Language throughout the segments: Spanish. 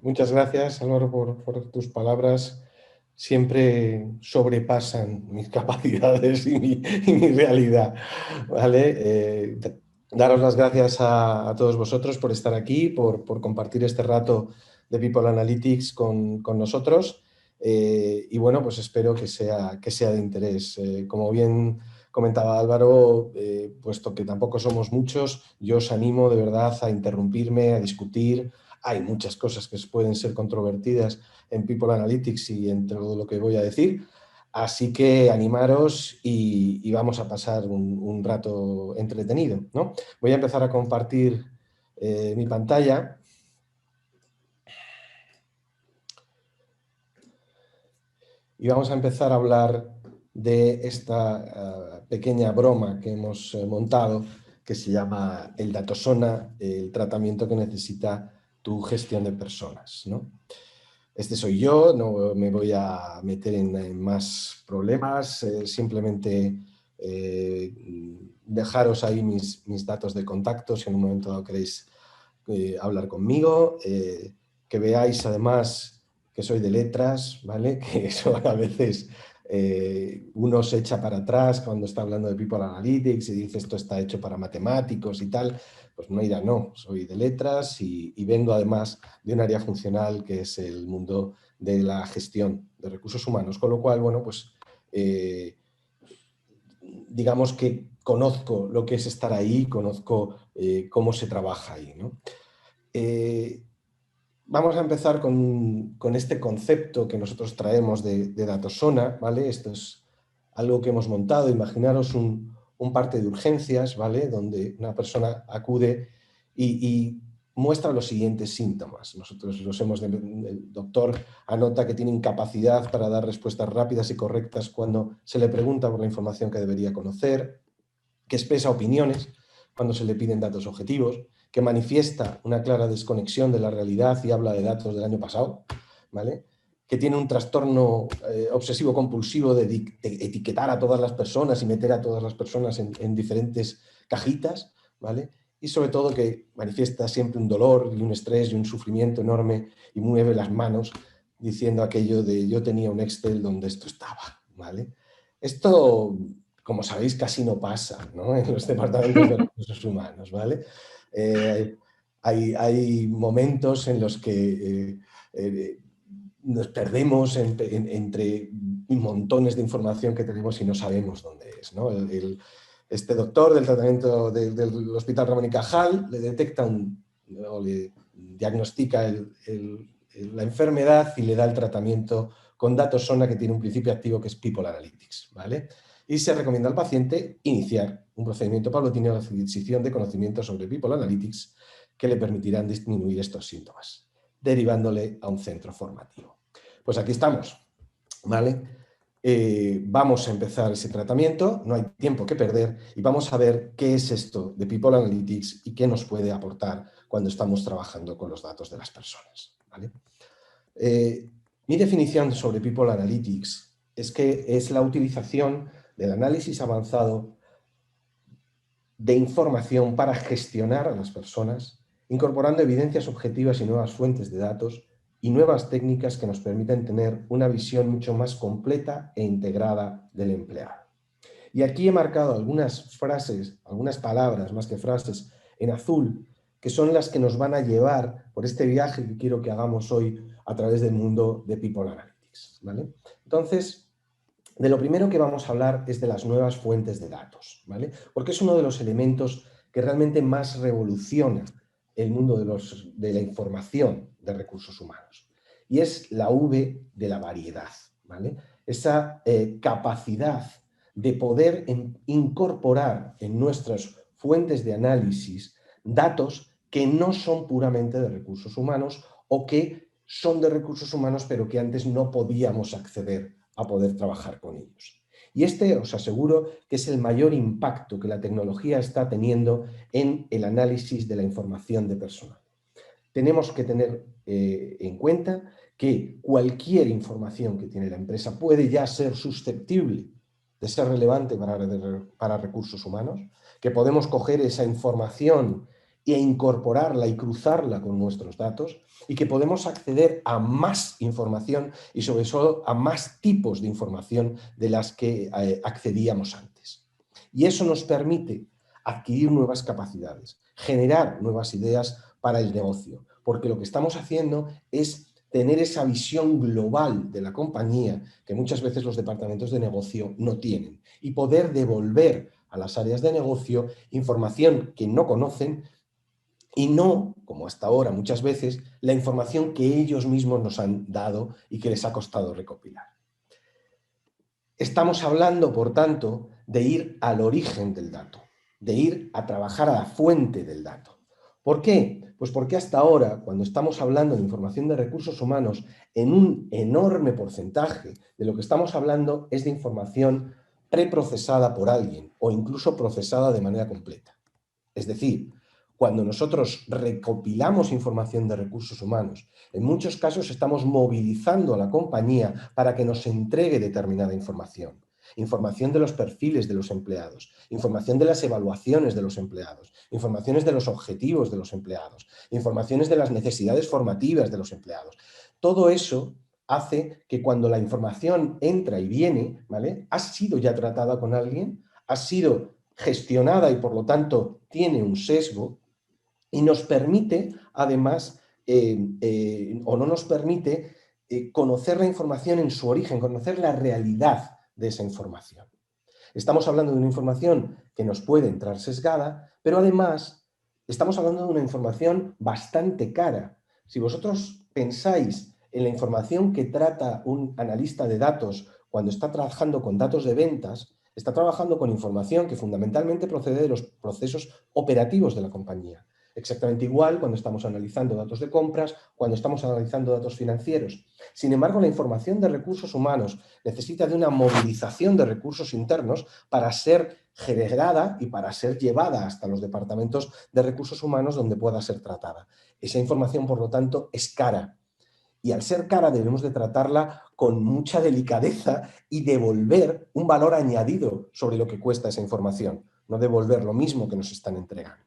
Muchas gracias, Álvaro, por tus palabras. Siempre sobrepasan mis capacidades y mi realidad, ¿vale? Daros las gracias a todos vosotros por estar aquí, por compartir este rato de People Analytics con nosotros. Y bueno, pues espero que sea de interés. Como bien comentaba Álvaro, puesto que tampoco somos muchos, yo os animo de verdad a interrumpirme, a discutir. Hay muchas cosas que pueden ser controvertidas en People Analytics y en todo lo que voy a decir. Así que animaros y vamos a pasar un rato entretenido, ¿no? Voy a empezar a compartir mi pantalla. Y vamos a empezar a hablar de esta pequeña broma que hemos montado, que se llama el Datosona, el tratamiento que necesita tu gestión de personas, ¿no? Este soy yo, no me voy a meter en más problemas, simplemente dejaros ahí mis datos de contacto si en un momento dado queréis hablar conmigo, que veáis además que soy de letras, ¿vale? Que eso a veces uno se echa para atrás cuando está hablando de People Analytics y dice esto está hecho para matemáticos y tal. Pues no, irá, no, soy de letras y vengo además de un área funcional que es el mundo de la gestión de recursos humanos, con lo cual, bueno, pues digamos que conozco lo que es estar ahí, conozco cómo se trabaja ahí, ¿no? Vamos a empezar con este concepto que nosotros traemos de Datosona, ¿vale? Esto es algo que hemos montado. Imaginaros un parte de urgencias, ¿vale? Donde una persona acude y muestra los siguientes síntomas. Nosotros el doctor anota que tiene incapacidad para dar respuestas rápidas y correctas cuando se le pregunta por la información que debería conocer, que expresa opiniones cuando se le piden datos objetivos, que manifiesta una clara desconexión de la realidad y habla de datos del año pasado, ¿vale? Que tiene un trastorno obsesivo-compulsivo de etiquetar a todas las personas y meter a todas las personas en diferentes cajitas, ¿vale? Y sobre todo que manifiesta siempre un dolor y un estrés y un sufrimiento enorme y mueve las manos diciendo aquello de yo tenía un Excel donde esto estaba, ¿vale? Esto, como sabéis, casi no pasa, ¿no? En los departamentos de recursos humanos, ¿vale? Hay momentos en los que nos perdemos entre montones de información que tenemos y no sabemos dónde es, ¿no? Este doctor del tratamiento del Hospital Ramón y Cajal le detecta o le diagnostica la enfermedad y le da el tratamiento con Datosona, que tiene un principio activo que es People Analytics, ¿vale? Y se recomienda al paciente iniciar un procedimiento paulatino de adquisición de conocimientos sobre People Analytics que le permitirán disminuir estos síntomas, derivándole a un centro formativo. Pues aquí estamos, ¿vale? Vamos a empezar ese tratamiento, no hay tiempo que perder y vamos a ver qué es esto de People Analytics y qué nos puede aportar cuando estamos trabajando con los datos de las personas, ¿vale? Mi definición sobre People Analytics es que es la utilización del análisis avanzado de información para gestionar a las personas, incorporando evidencias objetivas y nuevas fuentes de datos y nuevas técnicas que nos permiten tener una visión mucho más completa e integrada del empleado. Y aquí he marcado algunas frases, algunas palabras más que frases en azul, que son las que nos van a llevar por este viaje que quiero que hagamos hoy a través del mundo de People Analytics, ¿vale? Entonces, de lo primero que vamos a hablar es de las nuevas fuentes de datos, ¿vale? Porque es uno de los elementos que realmente más revoluciona el mundo de la información de recursos humanos. Y es la V de la variedad, ¿vale? Esa capacidad de poder incorporar en nuestras fuentes de análisis datos que no son puramente de recursos humanos o que son de recursos humanos pero que antes no podíamos acceder a poder trabajar con ellos. Y este os aseguro que es el mayor impacto que la tecnología está teniendo en el análisis de la información de personal. Tenemos que tener en cuenta que cualquier información que tiene la empresa puede ya ser susceptible de ser relevante para recursos humanos, que podemos coger esa información e incorporarla y cruzarla con nuestros datos, y que podemos acceder a más información y sobre todo a más tipos de información de las que accedíamos antes. Y eso nos permite adquirir nuevas capacidades, generar nuevas ideas para el negocio, porque lo que estamos haciendo es tener esa visión global de la compañía que muchas veces los departamentos de negocio no tienen, y poder devolver a las áreas de negocio información que no conocen y no, como hasta ahora muchas veces, la información que ellos mismos nos han dado y que les ha costado recopilar. Estamos hablando, por tanto, de ir al origen del dato, de ir a trabajar a la fuente del dato. ¿Por qué? Pues porque hasta ahora, cuando estamos hablando de información de recursos humanos, en un enorme porcentaje de lo que estamos hablando es de información preprocesada por alguien o incluso procesada de manera completa. Es decir, cuando nosotros recopilamos información de recursos humanos, en muchos casos estamos movilizando a la compañía para que nos entregue determinada información. Información de los perfiles de los empleados, información de las evaluaciones de los empleados, informaciones de los objetivos de los empleados, informaciones de las necesidades formativas de los empleados. Todo eso hace que cuando la información entra y viene, ¿vale?, ha sido ya tratada con alguien, ha sido gestionada y por lo tanto tiene un sesgo, y nos permite además o no nos permite conocer la información en su origen, conocer la realidad de esa información. Estamos hablando de una información que nos puede entrar sesgada, pero además estamos hablando de una información bastante cara. Si vosotros pensáis en la información que trata un analista de datos cuando está trabajando con datos de ventas, está trabajando con información que fundamentalmente procede de los procesos operativos de la compañía. Exactamente igual cuando estamos analizando datos de compras, cuando estamos analizando datos financieros. Sin embargo, la información de recursos humanos necesita de una movilización de recursos internos para ser generada y para ser llevada hasta los departamentos de recursos humanos donde pueda ser tratada. Esa información, por lo tanto, es cara. Y al ser cara debemos de tratarla con mucha delicadeza y devolver un valor añadido sobre lo que cuesta esa información, no devolver lo mismo que nos están entregando.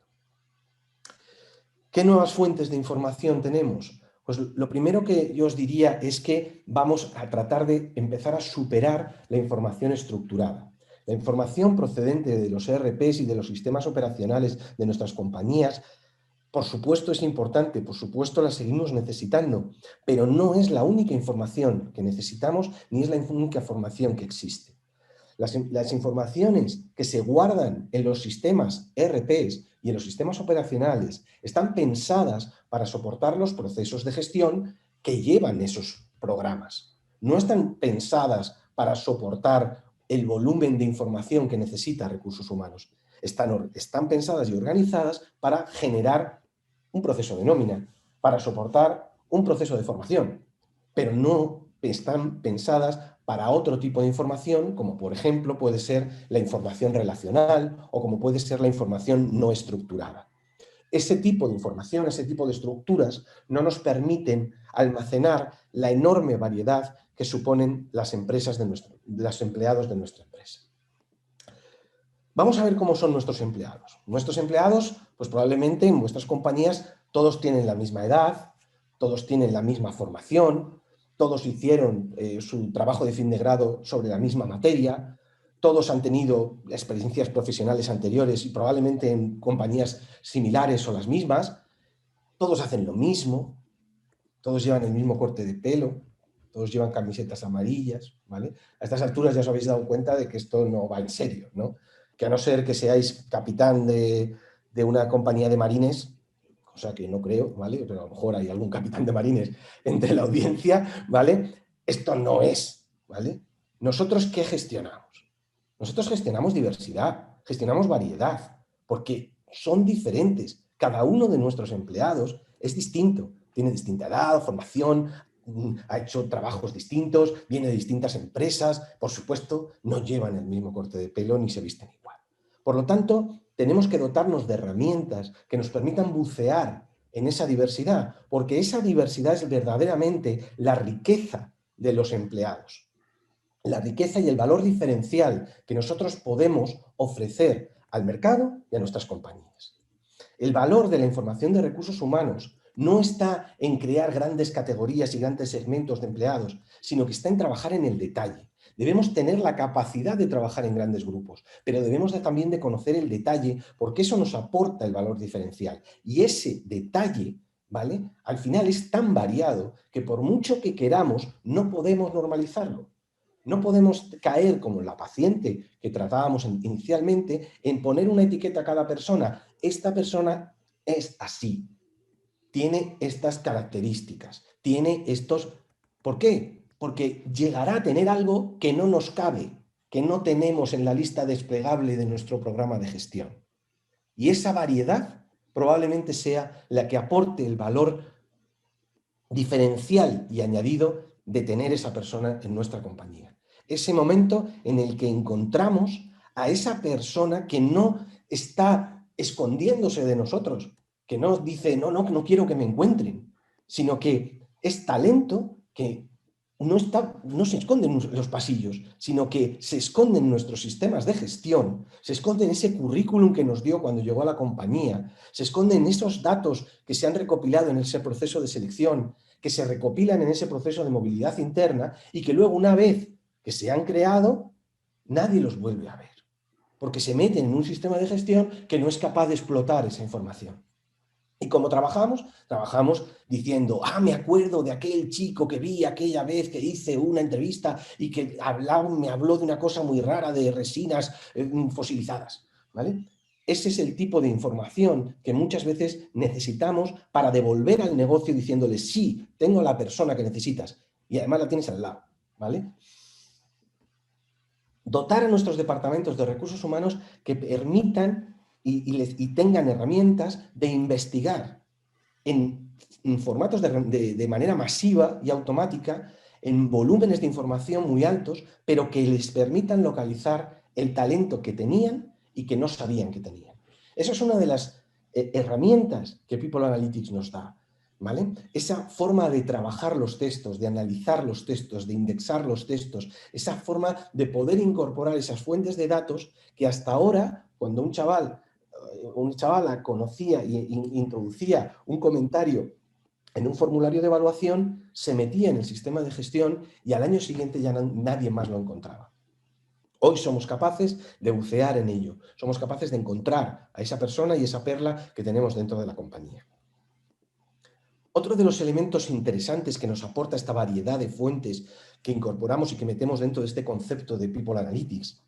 ¿Qué nuevas fuentes de información tenemos? Pues lo primero que yo os diría es que vamos a tratar de empezar a superar la información estructurada. La información procedente de los ERPs y de los sistemas operacionales de nuestras compañías, por supuesto es importante, por supuesto la seguimos necesitando, pero no es la única información que necesitamos ni es la única información que existe. Las informaciones que se guardan en los sistemas ERPs y en los sistemas operacionales están pensadas para soportar los procesos de gestión que llevan esos programas. No están pensadas para soportar el volumen de información que necesita recursos humanos. Están pensadas y organizadas para generar un proceso de nómina, para soportar un proceso de formación, pero no están pensadas para otro tipo de información, como por ejemplo puede ser la información relacional o como puede ser la información no estructurada. Ese tipo de información, ese tipo de estructuras no nos permiten almacenar la enorme variedad que suponen las empresas los empleados de nuestra empresa. Vamos a ver cómo son nuestros empleados. Nuestros empleados, pues probablemente en vuestras compañías todos tienen la misma edad, todos tienen la misma formación, todos hicieron su trabajo de fin de grado sobre la misma materia, todos han tenido experiencias profesionales anteriores y probablemente en compañías similares o las mismas, todos hacen lo mismo, todos llevan el mismo corte de pelo, todos llevan camisetas amarillas, ¿vale? A estas alturas ya os habéis dado cuenta de que esto no va en serio, ¿no? Que a no ser que seáis capitán de una compañía de marines, cosa que no creo, ¿vale? Pero a lo mejor hay algún capitán de marines entre la audiencia, ¿vale? Esto no es, ¿vale? ¿Nosotros qué gestionamos? Nosotros gestionamos diversidad, gestionamos variedad, porque son diferentes. Cada uno de nuestros empleados es distinto, tiene distinta edad, formación, ha hecho trabajos distintos, viene de distintas empresas, por supuesto, no llevan el mismo corte de pelo ni se visten igual. Por lo tanto, tenemos que dotarnos de herramientas que nos permitan bucear en esa diversidad, porque esa diversidad es verdaderamente la riqueza de los empleados, la riqueza y el valor diferencial que nosotros podemos ofrecer al mercado y a nuestras compañías. El valor de la información de recursos humanos no está en crear grandes categorías y grandes segmentos de empleados, sino que está en trabajar en el detalle. Debemos tener la capacidad de trabajar en grandes grupos, pero debemos también de conocer el detalle porque eso nos aporta el valor diferencial. Y ese detalle, ¿vale?, al final es tan variado que por mucho que queramos no podemos normalizarlo. No podemos caer como la paciente que tratábamos inicialmente en poner una etiqueta a cada persona. Esta persona es así, tiene estas características, tiene estos... ¿Por qué? Porque llegará a tener algo que no nos cabe, que no tenemos en la lista desplegable de nuestro programa de gestión. Y esa variedad probablemente sea la que aporte el valor diferencial y añadido de tener esa persona en nuestra compañía. Ese momento en el que encontramos a esa persona que no está escondiéndose de nosotros, que no dice, no quiero que me encuentren, sino que es talento que no se esconde en los pasillos, sino que se esconde en nuestros sistemas de gestión, se esconde en ese currículum que nos dio cuando llegó a la compañía, se esconde en esos datos que se han recopilado en ese proceso de selección, que se recopilan en ese proceso de movilidad interna y que luego, una vez que se han creado, nadie los vuelve a ver, porque se meten en un sistema de gestión que no es capaz de explotar esa información. ¿Y cómo trabajamos? Trabajamos diciendo, me acuerdo de aquel chico que vi aquella vez que hice una entrevista y que me habló de una cosa muy rara de resinas fosilizadas, ¿vale? Ese es el tipo de información que muchas veces necesitamos para devolver al negocio diciéndole, sí, tengo a la persona que necesitas y además la tienes al lado, ¿vale? Dotar a nuestros departamentos de recursos humanos que permitan y tengan herramientas de investigar en formatos de manera masiva y automática, en volúmenes de información muy altos, pero que les permitan localizar el talento que tenían y que no sabían que tenían. Esa es una de las herramientas que People Analytics nos da, ¿vale? Esa forma de trabajar los textos, de analizar los textos, de indexar los textos, esa forma de poder incorporar esas fuentes de datos que hasta ahora, cuando una chavala conocía e introducía un comentario en un formulario de evaluación, se metía en el sistema de gestión y al año siguiente ya nadie más lo encontraba. Hoy somos capaces de bucear en ello, somos capaces de encontrar a esa persona y esa perla que tenemos dentro de la compañía. Otro de los elementos interesantes que nos aporta esta variedad de fuentes que incorporamos y que metemos dentro de este concepto de People Analytics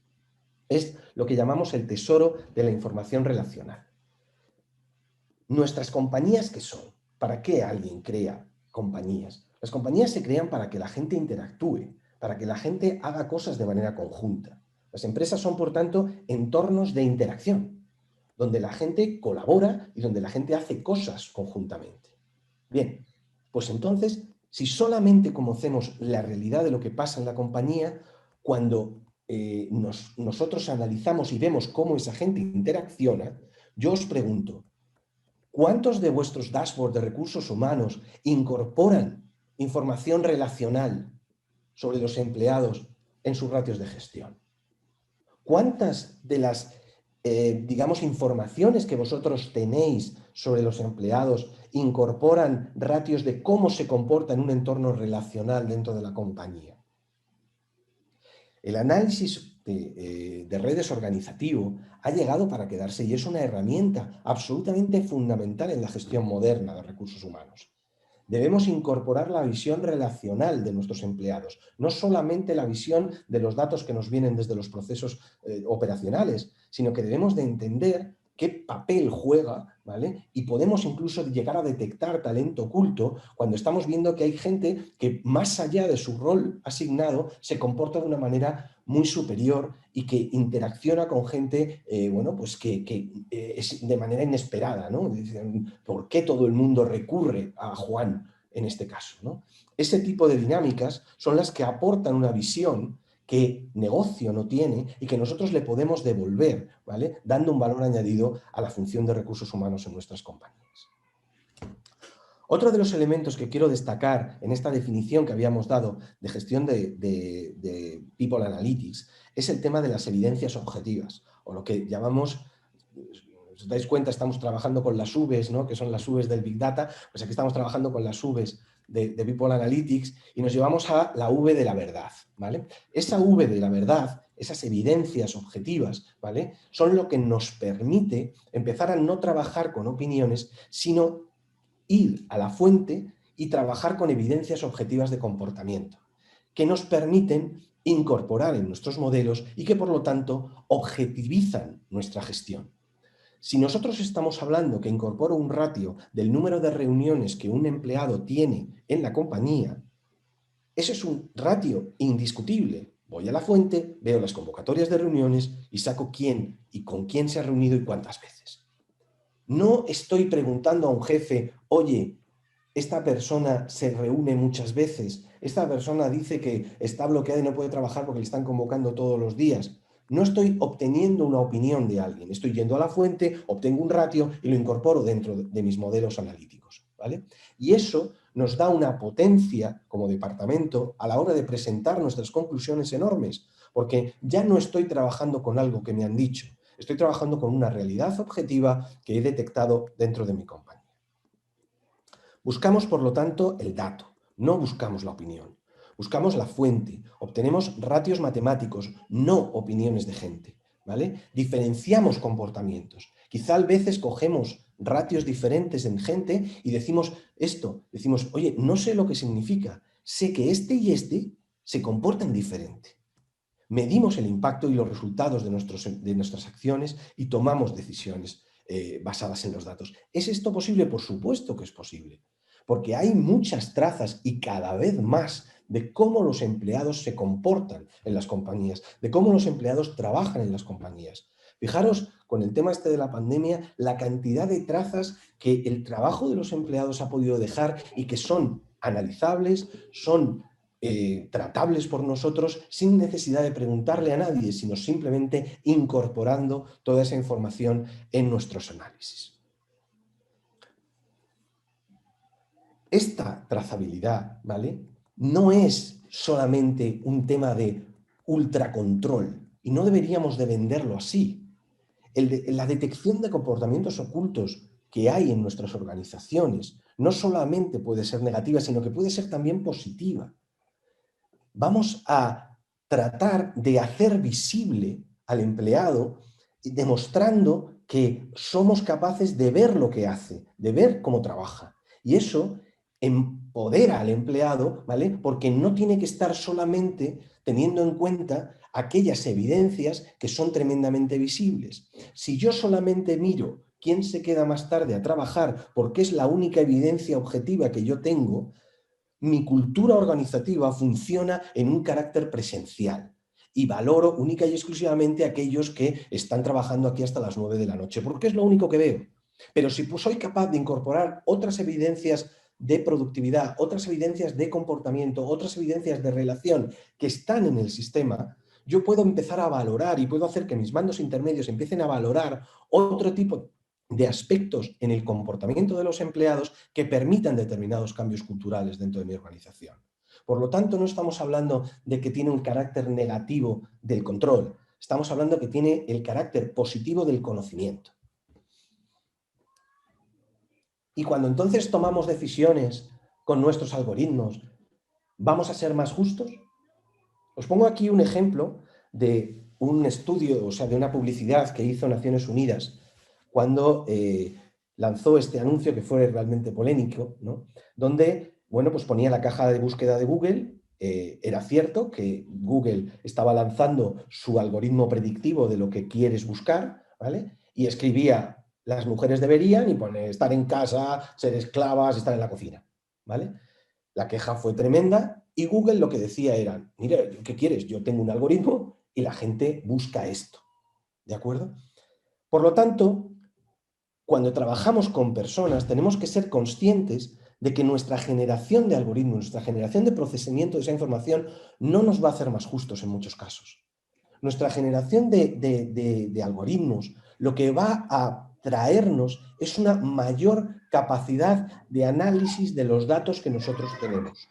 es lo que llamamos el tesoro de la información relacional. Nuestras compañías, ¿qué son? ¿Para qué alguien crea compañías? Las compañías se crean para que la gente interactúe, para que la gente haga cosas de manera conjunta. Las empresas son, por tanto, entornos de interacción, donde la gente colabora y donde la gente hace cosas conjuntamente. Bien, pues entonces, si solamente conocemos la realidad de lo que pasa en la compañía, cuando nosotros analizamos y vemos cómo esa gente interacciona, yo os pregunto, ¿cuántos de vuestros dashboards de recursos humanos incorporan información relacional sobre los empleados en sus ratios de gestión? ¿Cuántas de las, digamos, informaciones que vosotros tenéis sobre los empleados incorporan ratios de cómo se comporta en un entorno relacional dentro de la compañía? El análisis de redes organizativo ha llegado para quedarse y es una herramienta absolutamente fundamental en la gestión moderna de recursos humanos. Debemos incorporar la visión relacional de nuestros empleados, no solamente la visión de los datos que nos vienen desde los procesos operacionales, sino que debemos de entender qué papel juega, ¿vale? Y podemos incluso llegar a detectar talento oculto cuando estamos viendo que hay gente que, más allá de su rol asignado, se comporta de una manera muy superior y que interacciona con gente, bueno, pues que es de manera inesperada, ¿no? ¿Por qué todo el mundo recurre a Juan en este caso, ¿no? Ese tipo de dinámicas son las que aportan una visión que negocio no tiene y que nosotros le podemos devolver, ¿vale? Dando un valor añadido a la función de recursos humanos en nuestras compañías. Otro de los elementos que quiero destacar en esta definición que habíamos dado de gestión de People Analytics es el tema de las evidencias objetivas, o lo que llamamos, os dais cuenta, estamos trabajando con las Vs, ¿no? Que son las Vs del Big Data, pues aquí estamos trabajando con las Vs de People Analytics y nos llevamos a la V de la verdad, ¿vale? Esa V de la verdad, esas evidencias objetivas, ¿vale? Son lo que nos permite empezar a no trabajar con opiniones, sino ir a la fuente y trabajar con evidencias objetivas de comportamiento, que nos permiten incorporar en nuestros modelos y que, por lo tanto, objetivizan nuestra gestión. Si nosotros estamos hablando que incorporo un ratio del número de reuniones que un empleado tiene en la compañía, ese es un ratio indiscutible. Voy a la fuente, veo las convocatorias de reuniones y saco quién y con quién se ha reunido y cuántas veces. No estoy preguntando a un jefe, oye, esta persona se reúne muchas veces, esta persona dice que está bloqueada y no puede trabajar porque le están convocando todos los días. No estoy obteniendo una opinión de alguien, estoy yendo a la fuente, obtengo un ratio y lo incorporo dentro de mis modelos analíticos, ¿vale? Y eso nos da una potencia como departamento a la hora de presentar nuestras conclusiones enormes, porque ya no estoy trabajando con algo que me han dicho, estoy trabajando con una realidad objetiva que he detectado dentro de mi compañía. Buscamos, por lo tanto, el dato, no buscamos la opinión. Buscamos la fuente, obtenemos ratios matemáticos, no opiniones de gente, ¿vale? Diferenciamos comportamientos. Quizá a veces cogemos ratios diferentes en gente y decimos esto, decimos, oye, no sé lo que significa, sé que este y este se comportan diferente. Medimos el impacto y los resultados de nuestras acciones y tomamos decisiones basadas en los datos. ¿Es esto posible? Por supuesto que es posible, porque hay muchas trazas y cada vez más de cómo los empleados se comportan en las compañías, de cómo los empleados trabajan en las compañías. Fijaros, con el tema este de la pandemia, la cantidad de trazas que el trabajo de los empleados ha podido dejar y que son analizables, son tratables por nosotros sin necesidad de preguntarle a nadie, sino simplemente incorporando toda esa información en nuestros análisis. Esta trazabilidad, ¿vale?, no es solamente un tema de ultracontrol y no deberíamos de venderlo así. La detección de comportamientos ocultos que hay en nuestras organizaciones no solamente puede ser negativa, sino que puede ser también positiva. Vamos a tratar de hacer visible al empleado demostrando que somos capaces de ver lo que hace, de ver cómo trabaja. Y eso empodera al empleado, ¿vale? Porque no tiene que estar solamente teniendo en cuenta aquellas evidencias que son tremendamente visibles. Si yo solamente miro quién se queda más tarde a trabajar porque es la única evidencia objetiva que yo tengo, mi cultura organizativa funciona en un carácter presencial y valoro única y exclusivamente a aquellos que están trabajando aquí hasta las 9 de la noche, porque es lo único que veo. Pero si soy capaz de incorporar otras evidencias de productividad, otras evidencias de comportamiento, otras evidencias de relación que están en el sistema, yo puedo empezar a valorar y puedo hacer que mis mandos intermedios empiecen a valorar otro tipo de aspectos en el comportamiento de los empleados que permitan determinados cambios culturales dentro de mi organización. Por lo tanto, no estamos hablando de que tiene un carácter negativo del control, estamos hablando que tiene el carácter positivo del conocimiento. Y cuando entonces tomamos decisiones con nuestros algoritmos, ¿vamos a ser más justos? Os pongo aquí un ejemplo de un estudio, o sea, de una publicidad que hizo Naciones Unidas cuando lanzó este anuncio que fue realmente polémico, ¿no?, donde, bueno, pues ponía la caja de búsqueda de Google. Era cierto que Google estaba lanzando su algoritmo predictivo de lo que quieres buscar, ¿vale? Y escribía, las mujeres deberían, y pone estar en casa, ser esclavas, estar en la cocina, ¿vale? La queja fue tremenda y Google lo que decía era, mira, ¿qué quieres? Yo tengo un algoritmo y la gente busca esto, ¿de acuerdo? Por lo tanto, cuando trabajamos con personas tenemos que ser conscientes de que nuestra generación de algoritmos, nuestra generación de procesamiento de esa información no nos va a hacer más justos en muchos casos. Nuestra generación de algoritmos lo que va a traernos es una mayor capacidad de análisis de los datos que nosotros tenemos.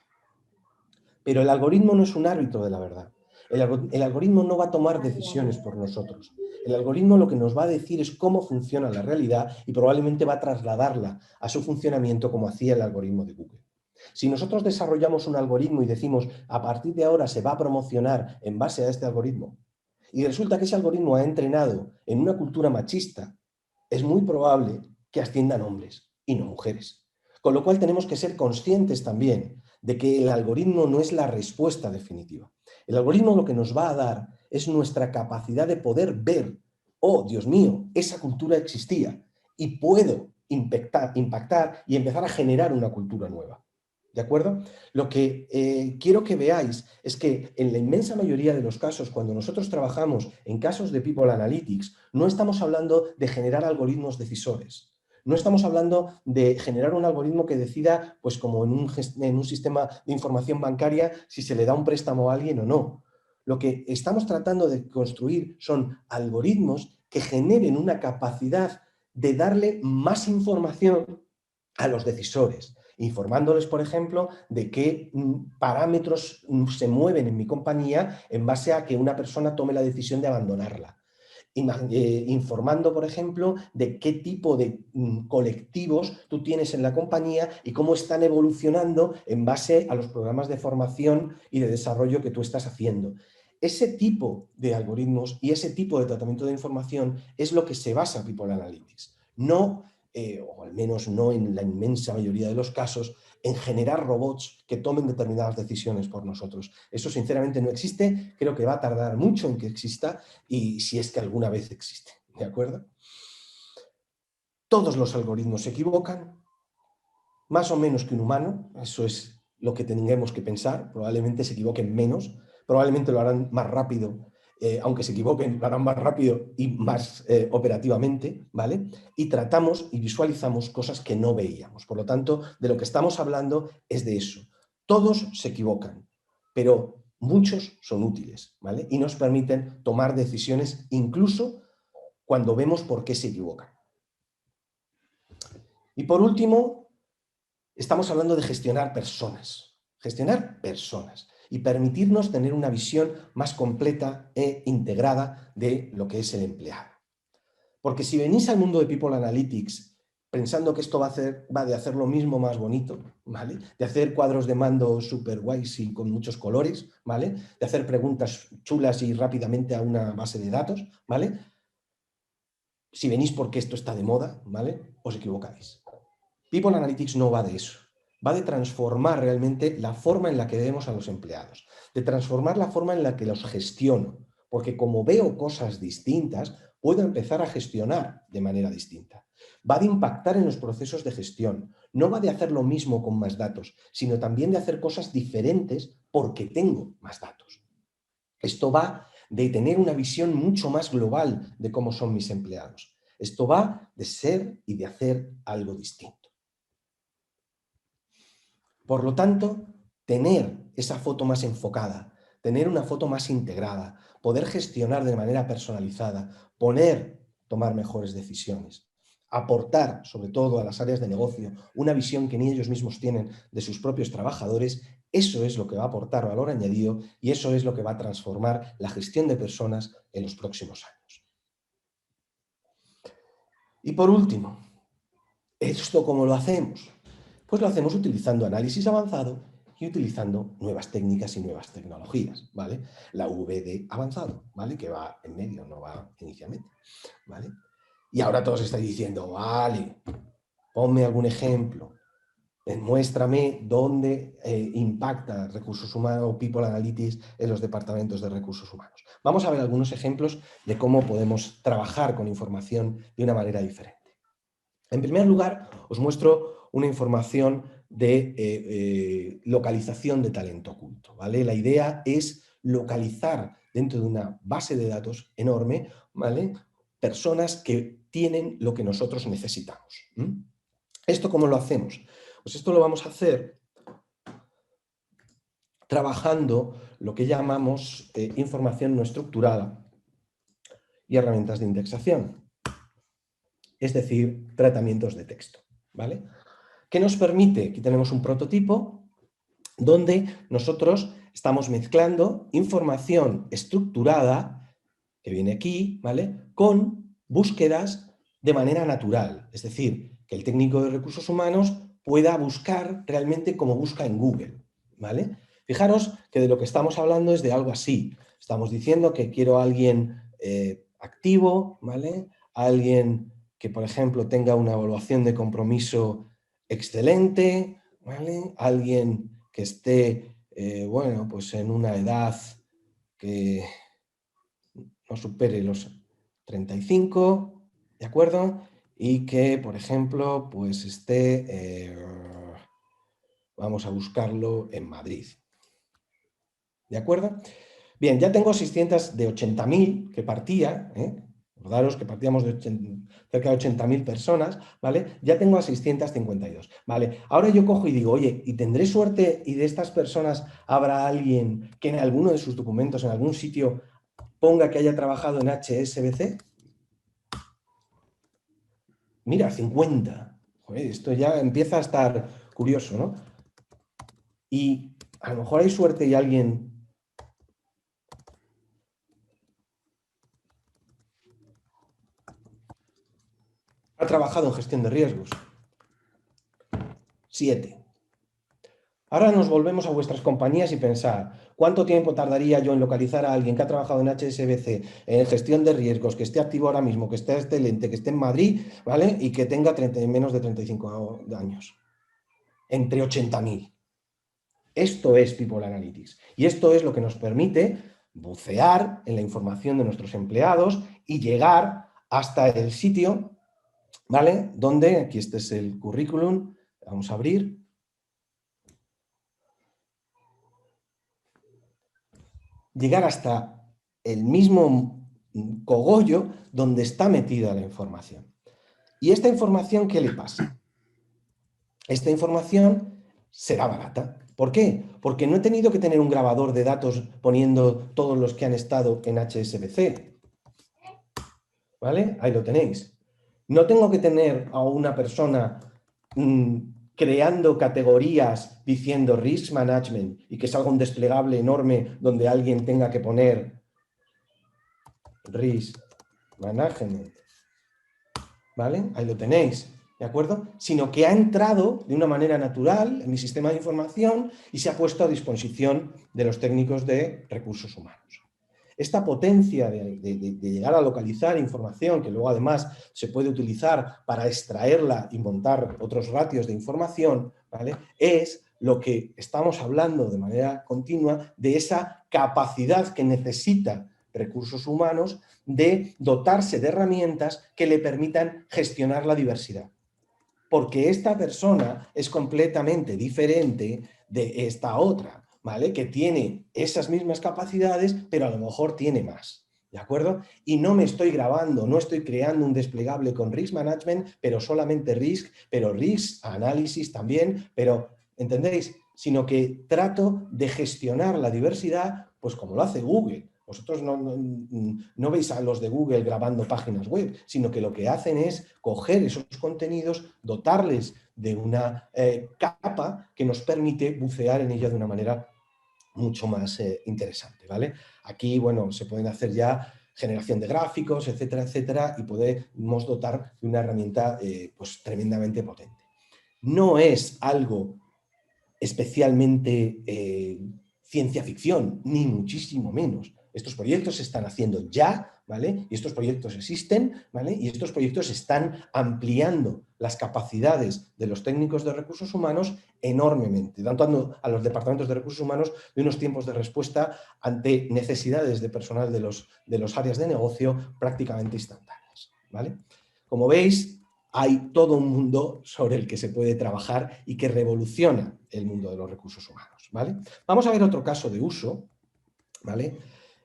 Pero el algoritmo no es un árbitro de la verdad. El algoritmo no va a tomar decisiones por nosotros. El algoritmo lo que nos va a decir es cómo funciona la realidad y probablemente va a trasladarla a su funcionamiento como hacía el algoritmo de Google. Si nosotros desarrollamos un algoritmo y decimos a partir de ahora se va a promocionar en base a este algoritmo y resulta que ese algoritmo ha entrenado en una cultura machista, es muy probable que asciendan hombres y no mujeres. Con lo cual tenemos que ser conscientes también de que el algoritmo no es la respuesta definitiva. El algoritmo lo que nos va a dar es nuestra capacidad de poder ver, oh, Dios mío, esa cultura existía y puedo impactar y empezar a generar una cultura nueva. ¿De acuerdo? Lo que quiero que veáis es que en la inmensa mayoría de los casos, cuando nosotros trabajamos en casos de People Analytics, no estamos hablando de generar algoritmos decisores. No estamos hablando de generar un algoritmo que decida, pues como en un sistema de información bancaria, si se le da un préstamo a alguien o no. Lo que estamos tratando de construir son algoritmos que generen una capacidad de darle más información a los decisores, informándoles, por ejemplo, de qué parámetros se mueven en mi compañía en base a que una persona tome la decisión de abandonarla. Informando, por ejemplo, de qué tipo de colectivos tú tienes en la compañía y cómo están evolucionando en base a los programas de formación y de desarrollo que tú estás haciendo. Ese tipo de algoritmos y ese tipo de tratamiento de información es lo que se basa en People Analytics. No, o al menos no en la inmensa mayoría de los casos, en generar robots que tomen determinadas decisiones por nosotros. Eso sinceramente no existe, creo que va a tardar mucho en que exista y si es que alguna vez existe, ¿de acuerdo? Todos los algoritmos se equivocan, más o menos que un humano, eso es lo que tengamos que pensar, probablemente se equivoquen menos, probablemente lo harán más rápido, aunque se equivoquen, lo harán más rápido y más operativamente, ¿vale? Y tratamos y visualizamos cosas que no veíamos. Por lo tanto, de lo que estamos hablando es de eso. Todos se equivocan, pero muchos son útiles, ¿vale? Y nos permiten tomar decisiones incluso cuando vemos por qué se equivocan. Y por último, estamos hablando de gestionar personas y permitirnos tener una visión más completa e integrada de lo que es el empleado. Porque si venís al mundo de People Analytics pensando que esto va de hacer lo mismo más bonito, ¿vale? De hacer cuadros de mando súper guays y con muchos colores, ¿vale? De hacer preguntas chulas y rápidamente a una base de datos, ¿vale? Si venís porque esto está de moda, ¿vale? Os equivocáis. People Analytics no va de eso. Va de transformar realmente la forma en la que vemos a los empleados, de transformar la forma en la que los gestiono, porque como veo cosas distintas, puedo empezar a gestionar de manera distinta. Va de impactar en los procesos de gestión, no va de hacer lo mismo con más datos, sino también de hacer cosas diferentes porque tengo más datos. Esto va de tener una visión mucho más global de cómo son mis empleados. Esto va de ser y de hacer algo distinto. Por lo tanto, tener esa foto más enfocada, tener una foto más integrada, poder gestionar de manera personalizada, tomar mejores decisiones, aportar, sobre todo a las áreas de negocio, una visión que ni ellos mismos tienen de sus propios trabajadores, eso es lo que va a aportar valor añadido y eso es lo que va a transformar la gestión de personas en los próximos años. Y por último, ¿esto cómo lo hacemos? Pues lo hacemos utilizando análisis avanzado y utilizando nuevas técnicas y nuevas tecnologías, ¿vale? La VD avanzado, ¿vale? Que va en medio, no va inicialmente, ¿vale? Y ahora todos estáis diciendo, vale, ponme algún ejemplo, muéstrame dónde impacta recursos humanos o People Analytics en los departamentos de recursos humanos. Vamos a ver algunos ejemplos de cómo podemos trabajar con información de una manera diferente. En primer lugar, os muestro una información de localización de talento oculto, ¿vale? La idea es localizar dentro de una base de datos enorme, ¿vale? Personas que tienen lo que nosotros necesitamos. ¿Esto cómo lo hacemos? Pues esto lo vamos a hacer trabajando lo que llamamos información no estructurada y herramientas de indexación, es decir, tratamientos de texto, ¿vale? ¿Qué nos permite? Aquí tenemos un prototipo donde nosotros Estamos mezclando información estructurada, que viene aquí, ¿vale?, con búsquedas de manera natural. Es decir, que el técnico de recursos humanos pueda buscar realmente como busca en Google, ¿vale? Fijaros que de lo que estamos hablando es de algo así. Estamos diciendo que quiero a alguien activo, ¿vale? Alguien que, por ejemplo, tenga una evaluación de compromiso excelente, ¿vale? Alguien que esté, bueno, pues en una edad que no supere los 35, ¿de acuerdo? Y que, por ejemplo, pues esté, vamos a buscarlo en Madrid, ¿de acuerdo? Bien, ya tengo 600 de 80.000 que partía, Recordaros que partíamos de cerca de 80.000 personas, ¿vale? Ya tengo a 652, ¿vale? Ahora yo cojo y digo, oye, ¿y tendré suerte y de estas personas habrá alguien que en alguno de sus documentos, en algún sitio, ponga que haya trabajado en HSBC? Mira, 50. Joder, esto ya empieza a estar curioso, ¿no? Y a lo mejor hay suerte y alguien ha trabajado en gestión de riesgos. 7. Ahora nos volvemos a vuestras compañías y pensar, ¿cuánto tiempo tardaría yo en localizar a alguien que ha trabajado en HSBC, en gestión de riesgos, que esté activo ahora mismo, que esté excelente, que esté en Madrid, ¿vale? Y que tenga menos de 35 años? Entre 80.000. Esto es People Analytics. Y esto es lo que nos permite bucear en la información de nuestros empleados y llegar hasta el sitio, ¿vale? Donde, aquí este es el currículum, vamos a abrir. Llegar hasta el mismo cogollo donde está metida la información. ¿Y esta información qué le pasa? Esta información será barata. ¿Por qué? Porque no he tenido que tener un grabador de datos poniendo todos los que han estado en HSBC. ¿Vale? Ahí lo tenéis. No tengo que tener a una persona creando categorías diciendo risk management y que salga un desplegable enorme donde alguien tenga que poner risk management. ¿Vale? Ahí lo tenéis, ¿de acuerdo? Sino que ha entrado de una manera natural en mi sistema de información y se ha puesto a disposición de los técnicos de recursos humanos. Esta potencia de llegar a localizar información, que luego además se puede utilizar para extraerla y montar otros ratios de información, ¿vale?, es lo que estamos hablando de manera continua de esa capacidad que necesita recursos humanos de dotarse de herramientas que le permitan gestionar la diversidad. Porque esta persona es completamente diferente de esta otra, ¿vale?, que tiene esas mismas capacidades, pero a lo mejor tiene más, ¿de acuerdo? Y no me estoy grabando, no estoy creando un desplegable con Risk Management, pero solamente Risk, pero Risk Análisis también, pero, ¿entendéis? Sino que trato de gestionar la diversidad, pues como lo hace Google. Vosotros no veis a los de Google grabando páginas web, sino que lo que hacen es coger esos contenidos, dotarles de una capa que nos permite bucear en ella de una manera mucho más interesante, ¿vale? Aquí, bueno, se pueden hacer ya generación de gráficos, etcétera, etcétera, y podemos dotar de una herramienta pues tremendamente potente. No es algo especialmente ciencia ficción, ni muchísimo menos. Estos proyectos se están haciendo ya, ¿vale? Y estos proyectos existen, ¿vale? Y estos proyectos están ampliando las capacidades de los técnicos de recursos humanos enormemente, dando a los departamentos de recursos humanos de unos tiempos de respuesta ante necesidades de personal de los áreas de negocio prácticamente instantáneas, ¿vale? Como veis, hay todo un mundo sobre el que se puede trabajar y que revoluciona el mundo de los recursos humanos, ¿vale? Vamos a ver otro caso de uso, ¿vale?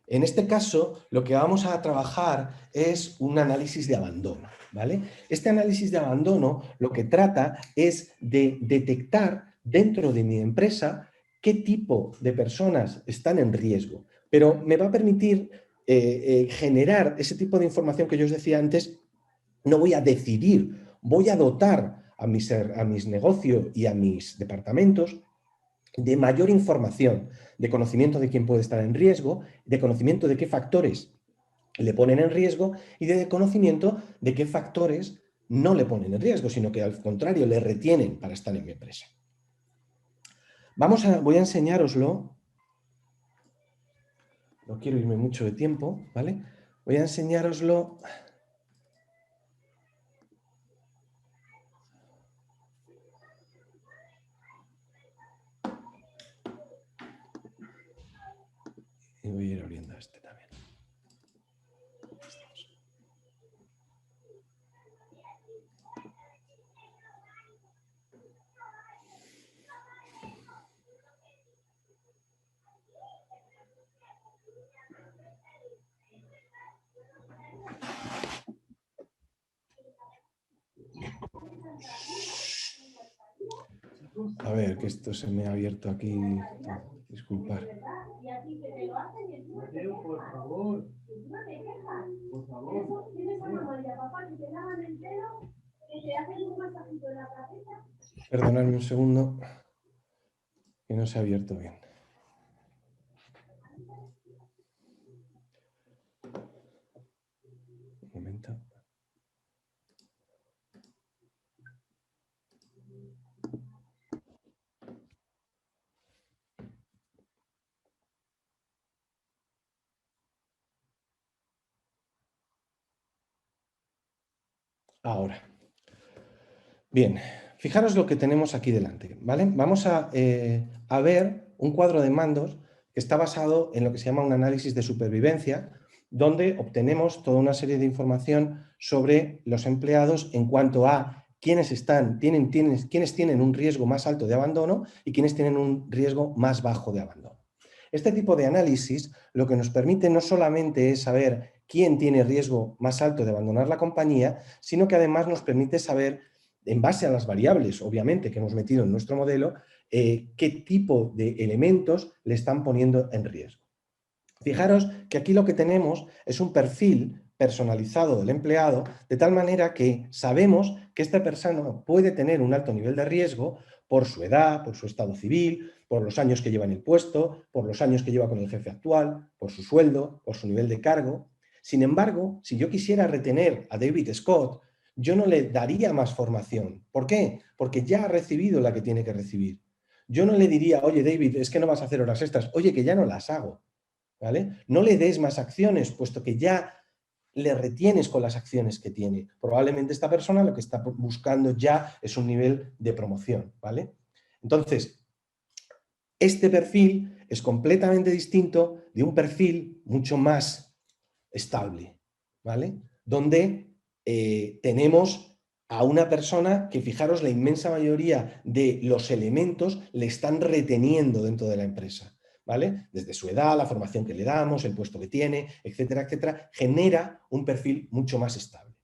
En este caso, lo que vamos a trabajar es un análisis de abandono, ¿vale? Este análisis de abandono lo que trata es de detectar dentro de mi empresa qué tipo de personas están en riesgo, pero me va a permitir generar ese tipo de información que yo os decía antes. No voy a decidir, voy a dotar a mis negocios y a mis departamentos de mayor información, de conocimiento de quién puede estar en riesgo, de conocimiento de qué factores le ponen en riesgo y de conocimiento de qué factores no le ponen en riesgo, sino que al contrario le retienen para estar en mi empresa. Voy a enseñároslo, no quiero irme mucho de tiempo, ¿vale? Voy a enseñároslo. Y voy a ir abriendo este también. A ver, que esto se me ha abierto aquí. Disculpar. Mateo, por favor. Por favor. Perdonadme un segundo, que no se ha abierto bien. Un momento. Ahora. Bien, fijaros lo que tenemos aquí delante, ¿vale? Vamos a ver un cuadro de mandos que está basado en lo que se llama un análisis de supervivencia, donde obtenemos toda una serie de información sobre los empleados en cuanto a quiénes tienen un riesgo más alto de abandono y quiénes tienen un riesgo más bajo de abandono. Este tipo de análisis lo que nos permite no solamente es saber quién tiene riesgo más alto de abandonar la compañía, sino que además nos permite saber, en base a las variables, obviamente, que hemos metido en nuestro modelo, qué tipo de elementos le están poniendo en riesgo. Fijaros que aquí lo que tenemos es un perfil personalizado del empleado, de tal manera que sabemos que esta persona puede tener un alto nivel de riesgo por su edad, por su estado civil, por los años que lleva en el puesto, por los años que lleva con el jefe actual, por su sueldo, por su nivel de cargo. Sin embargo, si yo quisiera retener a David Scott, yo no le daría más formación. ¿Por qué? Porque ya ha recibido la que tiene que recibir. Yo no le diría, oye David, es que no vas a hacer horas extras, oye que ya no las hago. ¿Vale? No le des más acciones, puesto que ya le retienes con las acciones que tiene. Probablemente esta persona lo que está buscando ya es un nivel de promoción, ¿vale? Entonces, este perfil es completamente distinto de un perfil mucho más estable, ¿vale? Donde tenemos a una persona que, fijaros, la inmensa mayoría de los elementos le están reteniendo dentro de la empresa, ¿vale? Desde su edad, la formación que le damos, el puesto que tiene, etcétera, etcétera, genera un perfil mucho más estable.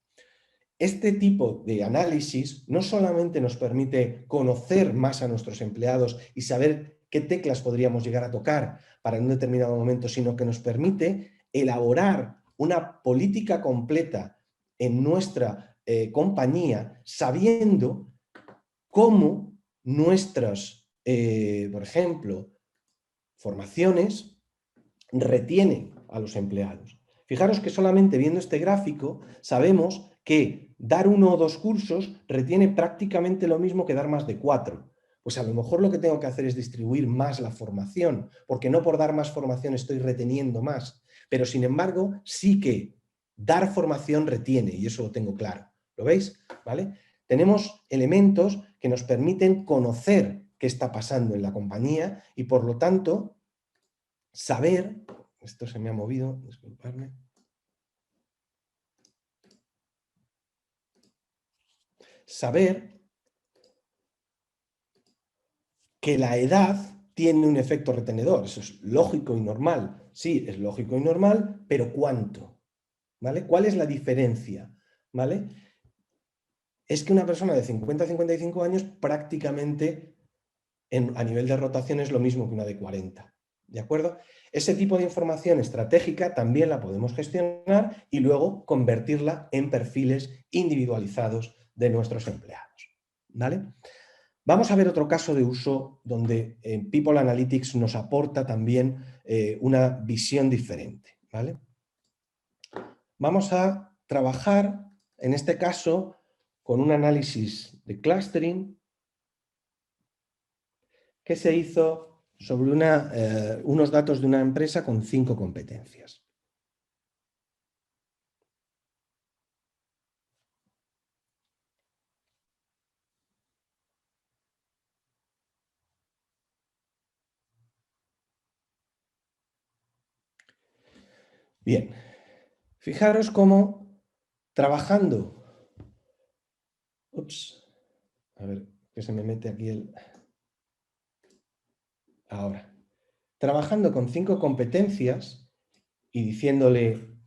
Este tipo de análisis no solamente nos permite conocer más a nuestros empleados y saber qué teclas podríamos llegar a tocar para un determinado momento, sino que nos permite elaborar una política completa en nuestra compañía, sabiendo cómo nuestras, por ejemplo, formaciones retienen a los empleados. Fijaros que solamente viendo este gráfico sabemos que dar 1 o 2 cursos retiene prácticamente lo mismo que dar más de 4. Pues a lo mejor lo que tengo que hacer es distribuir más la formación, porque no por dar más formación estoy reteniendo más. Pero sin embargo, sí que dar formación retiene, y eso lo tengo claro. ¿Lo veis? ¿Vale? Tenemos elementos que nos permiten conocer qué está pasando en la compañía y, por lo tanto, saber, esto se me ha movido, disculpadme. Saber que la edad tiene un efecto retenedor. Eso es lógico y normal. Sí, es lógico y normal, pero ¿cuánto? ¿Vale? ¿Cuál es la diferencia? ¿Vale? Es que una persona de 50 a 55 años prácticamente a nivel de rotación es lo mismo que una de 40. ¿De acuerdo? Ese tipo de información estratégica también la podemos gestionar y luego convertirla en perfiles individualizados de nuestros empleados. ¿Vale? Vamos a ver otro caso de uso donde People Analytics nos aporta también una visión diferente, ¿vale? Vamos a trabajar, en este caso, con un análisis de clustering que se hizo sobre unos datos de una empresa con 5 competencias. Bien, fijaros cómo trabajando... Ups, a ver, que se me mete aquí el... Ahora, trabajando con 5 competencias y diciéndole,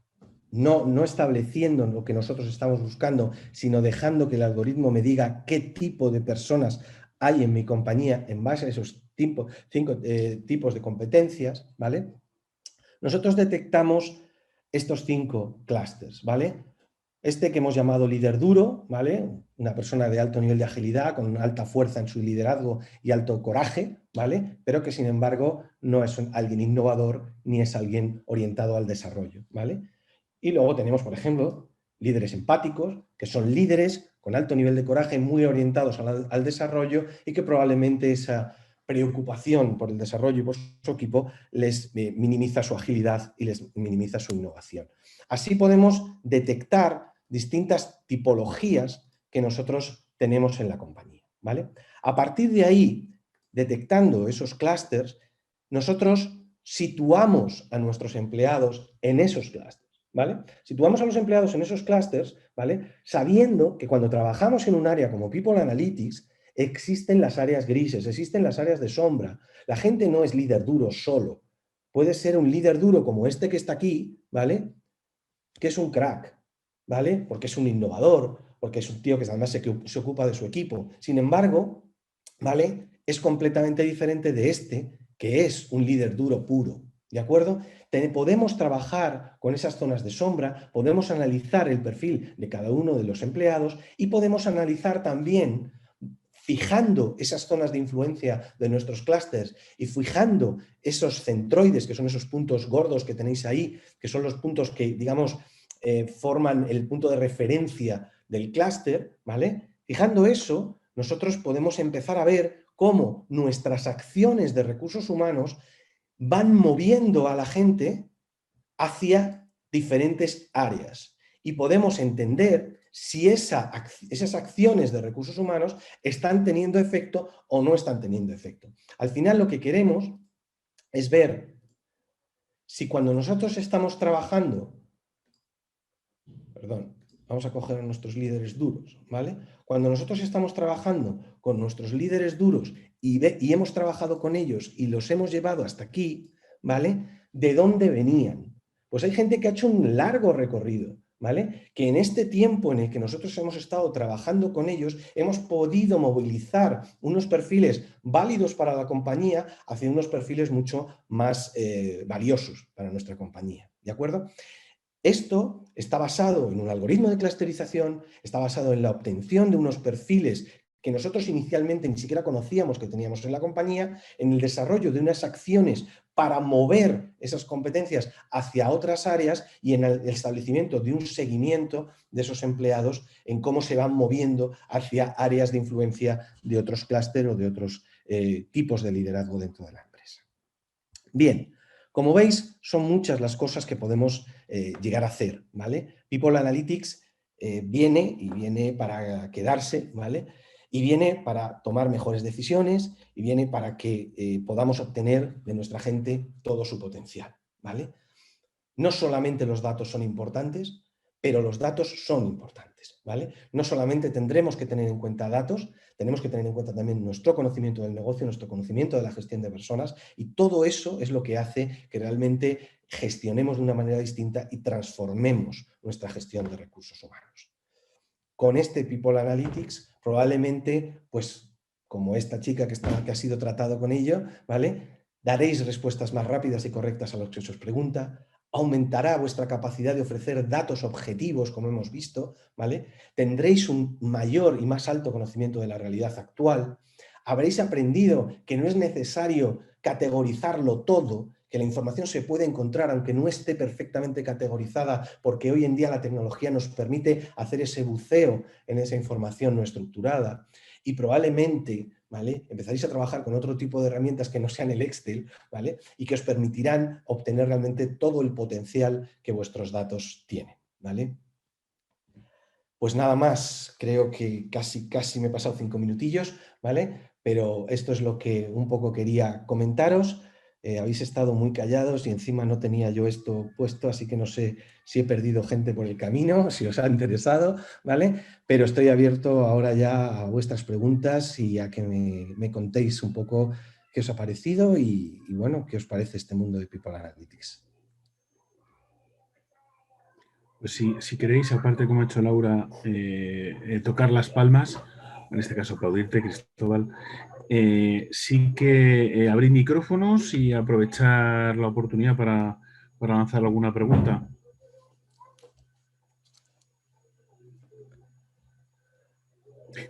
no estableciendo lo que nosotros estamos buscando, sino dejando que el algoritmo me diga qué tipo de personas hay en mi compañía en base a esos 5 tipos de competencias, ¿vale? Nosotros detectamos estos 5 clústeres, ¿vale? Este que hemos llamado líder duro, ¿vale? Una persona de alto nivel de agilidad, con alta fuerza en su liderazgo y alto coraje, ¿vale? Pero que sin embargo no es alguien innovador ni es alguien orientado al desarrollo, ¿vale? Y luego tenemos, por ejemplo, líderes empáticos, que son líderes con alto nivel de coraje, muy orientados al desarrollo y que probablemente esa preocupación por el desarrollo y por su equipo les minimiza su agilidad y les minimiza su innovación. Así podemos detectar distintas tipologías que nosotros tenemos en la compañía, ¿vale? A partir de ahí, detectando esos clústeres, nosotros situamos a nuestros empleados en esos clústeres, ¿vale? Situamos a los empleados en esos clústeres, ¿vale? Sabiendo que cuando trabajamos en un área como People Analytics, existen las áreas grises, existen las áreas de sombra. La gente no es líder duro solo. Puede ser un líder duro como este que está aquí, ¿vale? Que es un crack, ¿vale? Porque es un innovador, porque es un tío que además se ocupa de su equipo. Sin embargo, ¿vale? Es completamente diferente de este, que es un líder duro puro, ¿de acuerdo? Podemos trabajar con esas zonas de sombra, podemos analizar el perfil de cada uno de los empleados y podemos analizar también, fijando esas zonas de influencia de nuestros clústeres y fijando esos centroides, que son esos puntos gordos que tenéis ahí, que son los puntos que, digamos, forman el punto de referencia del clúster, ¿vale? Fijando eso, nosotros podemos empezar a ver cómo nuestras acciones de recursos humanos van moviendo a la gente hacia diferentes áreas y podemos entender si esas acciones de recursos humanos están teniendo efecto o no están teniendo efecto. Al final lo que queremos es ver si cuando nosotros estamos trabajando, perdón, vamos a coger a nuestros líderes duros, ¿vale? Cuando nosotros estamos trabajando con nuestros líderes duros y hemos trabajado con ellos y los hemos llevado hasta aquí, ¿vale? ¿De dónde venían? Pues hay gente que ha hecho un largo recorrido, ¿vale? Que en este tiempo en el que nosotros hemos estado trabajando con ellos, hemos podido movilizar unos perfiles válidos para la compañía hacia unos perfiles mucho más valiosos para nuestra compañía, ¿de acuerdo? Esto está basado en un algoritmo de clusterización, está basado en la obtención de unos perfiles que nosotros inicialmente ni siquiera conocíamos que teníamos en la compañía, en el desarrollo de unas acciones para mover esas competencias hacia otras áreas y en el establecimiento de un seguimiento de esos empleados en cómo se van moviendo hacia áreas de influencia de otros clústeres o de otros tipos de liderazgo dentro de la empresa. Bien, como veis, son muchas las cosas que podemos llegar a hacer, ¿vale? People Analytics viene para quedarse, ¿vale? Y viene para tomar mejores decisiones y viene para que podamos obtener de nuestra gente todo su potencial, ¿vale? No solamente los datos son importantes, pero los datos son importantes, ¿vale? No solamente tendremos que tener en cuenta datos, tenemos que tener en cuenta también nuestro conocimiento del negocio, nuestro conocimiento de la gestión de personas y todo eso es lo que hace que realmente gestionemos de una manera distinta y transformemos nuestra gestión de recursos humanos. Con este People Analytics probablemente, pues como esta chica que ha sido tratado con ello, ¿vale? Daréis respuestas más rápidas y correctas a lo que se os pregunta, aumentará vuestra capacidad de ofrecer datos objetivos, como hemos visto, ¿vale? Tendréis un mayor y más alto conocimiento de la realidad actual, Habréis aprendido que no es necesario categorizarlo todo, que la información se puede encontrar aunque no esté perfectamente categorizada, porque hoy en día la tecnología nos permite hacer ese buceo en esa información no estructurada. Y probablemente, ¿vale?, empezaréis a trabajar con otro tipo de herramientas que no sean el Excel, ¿vale?, y que os permitirán obtener realmente todo el potencial que vuestros datos tienen, ¿vale? Pues nada más, creo que casi me he pasado 5 minutillos, ¿vale? Pero esto es lo que un poco quería comentaros. Habéis estado muy callados y encima no tenía yo esto puesto, así que no sé si he perdido gente por el camino, si os ha interesado, ¿vale? Pero estoy abierto ahora ya a vuestras preguntas y a que me contéis un poco qué os ha parecido y bueno, qué os parece este mundo de People Analytics. Pues si queréis, aparte como ha hecho Laura, tocar las palmas, en este caso aplaudirte, Cristóbal, sí que abrir micrófonos y aprovechar la oportunidad para lanzar alguna pregunta.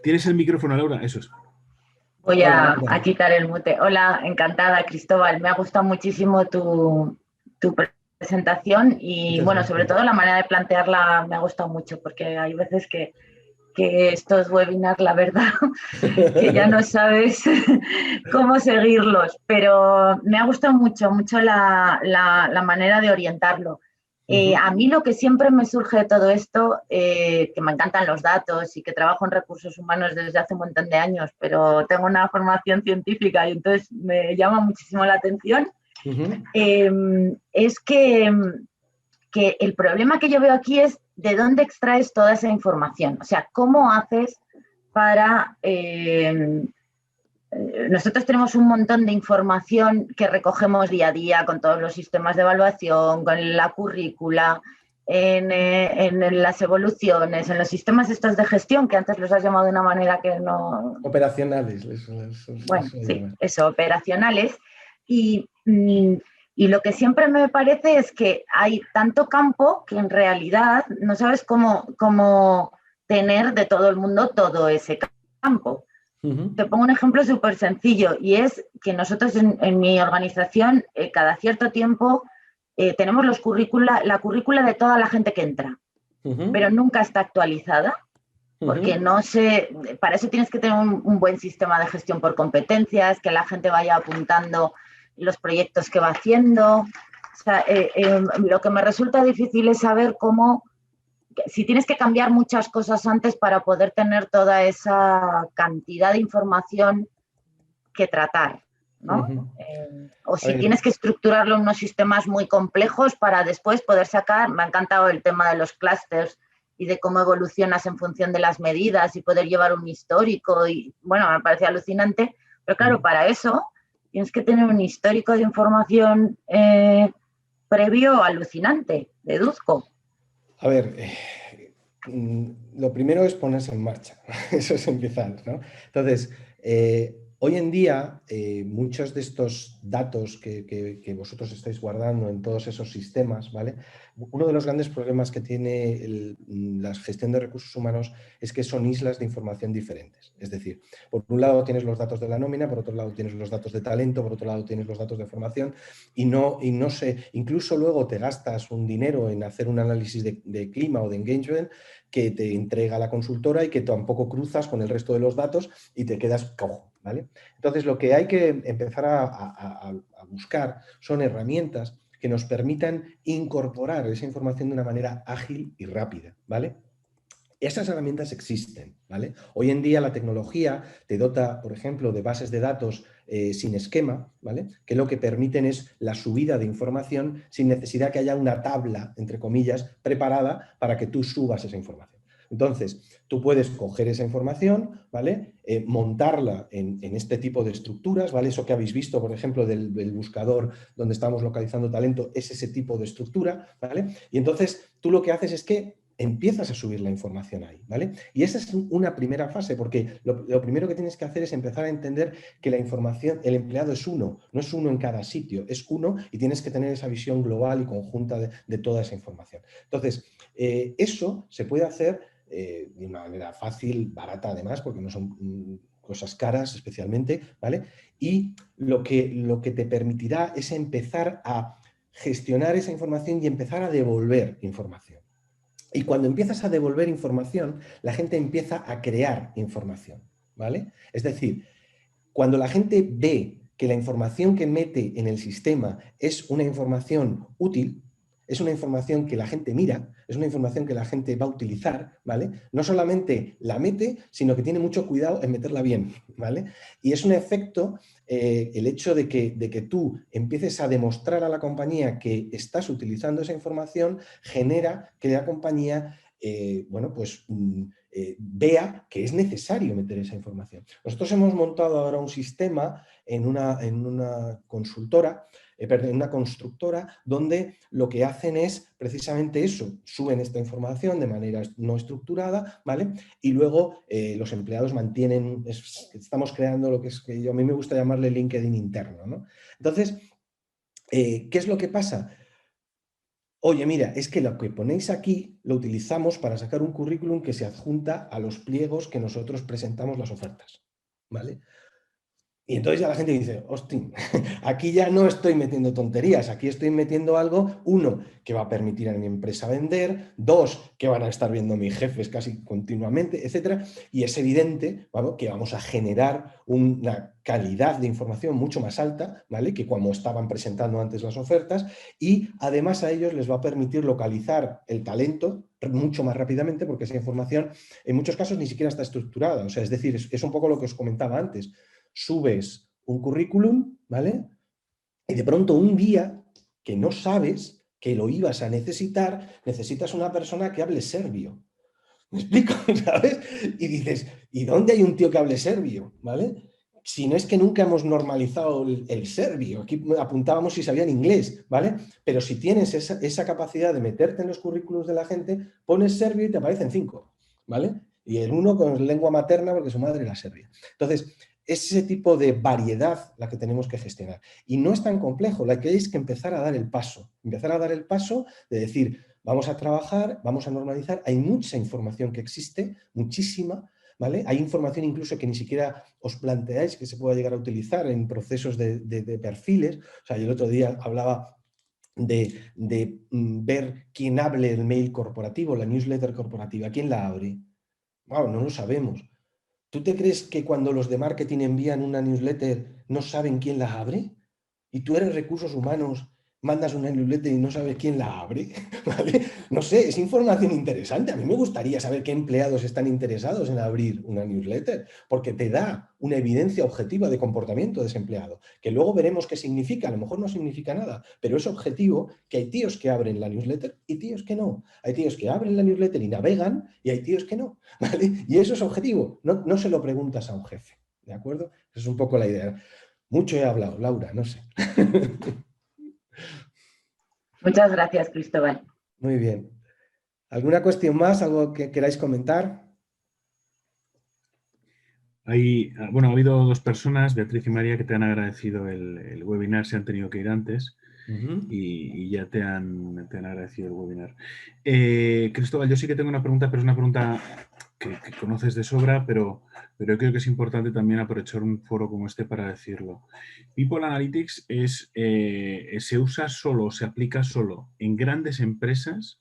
¿Tienes el micrófono, Laura? Eso es. Voy a quitar el mute. Hola, encantada, Cristóbal. Me ha gustado muchísimo tu presentación y, bueno, sobre todo la manera de plantearla me ha gustado mucho, porque hay veces que estos webinars, la verdad, que ya no sabes cómo seguirlos, pero me ha gustado mucho la manera de orientarlo. A mí lo que siempre me surge de todo esto, que me encantan los datos y que trabajo en recursos humanos desde hace un montón de años, pero tengo una formación científica y entonces me llama muchísimo la atención, es que el problema que yo veo aquí es de dónde extraes toda esa información. O sea, ¿cómo haces para... nosotros tenemos un montón de información que recogemos día a día con todos los sistemas de evaluación, con la currícula, en las evoluciones, en los sistemas estos de gestión, que antes los has llamado de una manera que no... Operacionales. Bueno, sí, eso, operacionales. Y lo que siempre me parece es que hay tanto campo que en realidad no sabes cómo tener de todo el mundo todo ese campo. Te pongo un ejemplo súper sencillo y es que nosotros en mi organización cada cierto tiempo tenemos la currícula de toda la gente que entra, pero nunca está actualizada porque no sé, para eso tienes que tener un buen sistema de gestión por competencias, que la gente vaya apuntando los proyectos que va haciendo. O sea, lo que me resulta difícil es saber cómo, si tienes que cambiar muchas cosas antes para poder tener toda esa cantidad de información que tratar, ¿no? O si tienes que estructurarlo en unos sistemas muy complejos para después poder sacar, me ha encantado el tema de los clústeres y de cómo evolucionas en función de las medidas y poder llevar un histórico y, bueno, me parece alucinante, pero claro, para eso tienes que tener un histórico de información previo alucinante, deduzco. A ver, lo primero es ponerse en marcha, eso es empezar, ¿no? Entonces, hoy en día, muchos de estos datos que vosotros estáis guardando en todos esos sistemas, ¿vale? Uno de los grandes problemas que tiene la gestión de recursos humanos es que son islas de información diferentes. Es decir, por un lado tienes los datos de la nómina, por otro lado tienes los datos de talento, por otro lado tienes los datos de formación y no sé, incluso luego te gastas un dinero en hacer un análisis de clima o de engagement que te entrega la consultora y que tampoco cruzas con el resto de los datos y te quedas cojo, ¿vale? Entonces, lo que hay que empezar a buscar son herramientas que nos permitan incorporar esa información de una manera ágil y rápida, ¿vale? Esas herramientas existen, ¿vale? Hoy en día la tecnología te dota, por ejemplo, de bases de datos sin esquema, ¿vale? Que lo que permiten es la subida de información sin necesidad que haya una tabla, entre comillas, preparada para que tú subas esa información. Entonces, tú puedes coger esa información, ¿vale? Montarla en este tipo de estructuras, ¿vale? Eso que habéis visto, por ejemplo, del buscador donde estamos localizando talento, es ese tipo de estructura, ¿vale? Y entonces, tú lo que haces es que empiezas a subir la información ahí, ¿vale? Y esa es una primera fase, porque lo primero que tienes que hacer es empezar a entender que la información, el empleado es uno, no es uno en cada sitio, es uno y tienes que tener esa visión global y conjunta de toda esa información. Entonces, eso se puede hacer de una manera fácil, barata además, porque no son cosas caras especialmente, ¿vale? Y lo que te permitirá es empezar a gestionar esa información y empezar a devolver información. Y cuando empiezas a devolver información, la gente empieza a crear información, ¿vale? Es decir, cuando la gente ve que la información que mete en el sistema es una información útil, es una información que la gente mira, es una información que la gente va a utilizar, ¿vale? No solamente la mete, sino que tiene mucho cuidado en meterla bien, ¿vale? Y es un efecto, el hecho de que tú empieces a demostrar a la compañía que estás utilizando esa información, genera que la compañía, bueno, pues vea que es necesario meter esa información. Nosotros hemos montado ahora un sistema en una consultora, en una constructora, donde lo que hacen es precisamente eso, suben esta información de manera no estructurada, ¿vale? Y luego los empleados mantienen, estamos creando lo que es, que a mí me gusta llamarle LinkedIn interno, ¿no? Entonces, ¿qué es lo que pasa? Oye, mira, es que lo que ponéis aquí lo utilizamos para sacar un currículum que se adjunta a los pliegos que nosotros presentamos las ofertas, ¿vale? Y entonces ya la gente dice, hostia, aquí ya no estoy metiendo tonterías, aquí estoy metiendo algo, uno, que va a permitir a mi empresa vender, dos, que van a estar viendo mis jefes casi continuamente, etcétera. Y es evidente, ¿vale?, que vamos a generar una calidad de información mucho más alta, ¿vale?, que cuando estaban presentando antes las ofertas, y además a ellos les va a permitir localizar el talento mucho más rápidamente, porque esa información en muchos casos ni siquiera está estructurada. O sea, es decir, es un poco lo que os comentaba antes. Subes un currículum, ¿vale? Y de pronto un día que no sabes que lo ibas a necesitar, necesitas una persona que hable serbio. ¿Me explico? ¿Sabes? Y dices, ¿y dónde hay un tío que hable serbio? ¿Vale? Si no es que nunca hemos normalizado el serbio, aquí apuntábamos si sabían inglés, ¿vale? Pero si tienes esa capacidad de meterte en los currículos de la gente, pones serbio y te aparecen 5, ¿vale? Y el uno con lengua materna porque su madre era serbia. Entonces, es ese tipo de variedad la que tenemos que gestionar. Y no es tan complejo, la que hay es que empezar a dar el paso de decir, vamos a trabajar, vamos a normalizar. Hay mucha información que existe, muchísima, ¿vale? Hay información incluso que ni siquiera os planteáis que se pueda llegar a utilizar en procesos de perfiles. O sea, yo el otro día hablaba de ver quién hable el mail corporativo, la newsletter corporativa, quién la abre. Wow, no lo sabemos. ¿Tú te crees que cuando los de marketing envían una newsletter no saben quién la abre? Y tú eres recursos humanos, mandas una newsletter y no sabes quién la abre, ¿vale? No sé, es información interesante. A mí me gustaría saber qué empleados están interesados en abrir una newsletter, porque te da una evidencia objetiva de comportamiento de ese empleado, que luego veremos qué significa. A lo mejor no significa nada, pero es objetivo que hay tíos que abren la newsletter y tíos que no. Hay tíos que abren la newsletter y navegan y hay tíos que no, ¿vale? Y eso es objetivo. No se lo preguntas a un jefe, ¿de acuerdo? Esa es un poco la idea. Mucho he hablado, Laura, no sé. Muchas gracias, Cristóbal. Muy bien. ¿Alguna cuestión más? ¿Algo que queráis comentar? Bueno, ha habido dos personas, Beatriz y María, que te han agradecido el webinar, se han tenido que ir antes y ya te han agradecido el webinar. Cristóbal, yo sí que tengo una pregunta, pero es una pregunta que conoces de sobra, pero creo que es importante también aprovechar un foro como este para decirlo. People Analytics se usa solo, se aplica solo en grandes empresas,